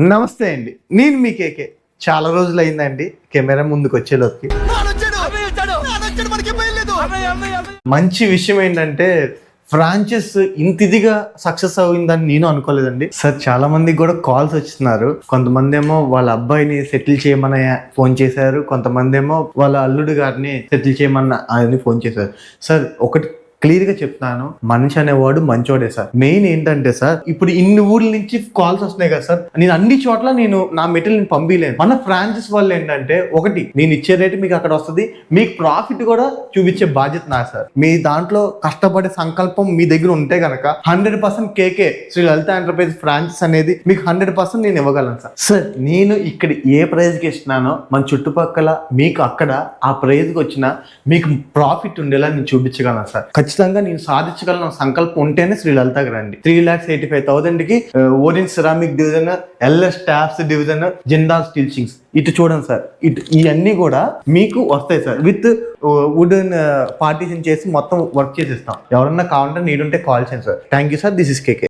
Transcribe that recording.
నమస్తే అండి, నేను మీ కేకే. చాలా రోజులు అయిందండి కెమెరా ముందుకు వచ్చేలోకి. మంచి విషయం ఏంటంటే ఫ్రాంచైజ్ ఇంత ఇదిగా సక్సెస్ అయిందని నేను అనుకోలేదండి సార్. చాలా మందికి కూడా కాల్స్ వచ్చిస్తున్నారు. కొంతమంది ఏమో వాళ్ళ అబ్బాయిని సెటిల్ చేయమని ఫోన్ చేశారు, కొంతమంది ఏమో వాళ్ళ అల్లుడు గారిని సెటిల్ చేయమని ఆయన ఫోన్ చేశారు. సార్ ఒకటి క్లియర్ గా చెప్తాను, మనిషి అనేవాడు మంచోడే సార్. మెయిన్ ఏంటంటే సార్, ఇప్పుడు ఇన్ని ఊర్ల నుంచి కాల్స్ వస్తున్నాయి కదా సార్, నేను అన్ని చోట్ల నేను నా మెటీరియల్ పంపించలేను. మన ఫ్రాంచైజ్ వాళ్ళు ఏంటంటే, ఒకటి నేను ఇచ్చే రేటు మీకు అక్కడ వస్తుంది, మీకు ప్రాఫిట్ కూడా చూపించే బాధ్యత నా సార్. మీ దాంట్లో కష్టపడే సంకల్పం మీ దగ్గర ఉంటే కనుక 100% కేకే శ్రీ లలిత ఎంటర్ప్రైజ్ ఫ్రాంచైజ్ అనేది మీకు 100% నేను ఇవ్వగలను సార్. సార్ నేను ఇక్కడ ఏ ప్రైజ్ కి ఇస్తున్నానో మన చుట్టుపక్కల మీకు అక్కడ ఆ ప్రైజ్ కి వచ్చినా మీకు ప్రాఫిట్ ఉండేలా నేను చూపించగలను సార్. ఖచ్చితంగా నేను సాధించగలను సంకల్పం ఉంటేనే శ్రీ లలితకి రండి. 3,85,000 కి Orient ceramic division, LS taps division, Jindal steel sinks. ఇటు చూడండి సార్, ఇటు ఇవన్నీ కూడా మీకు వస్తాయి సార్. విత్ వుడెన్ పార్టీషన్ చేసి మొత్తం వర్క్ చేసిస్తాం. ఎవరన్నా కావాలంటే నీడుంటే కాల్ చేయండి sir. Thank you sir. This is KK.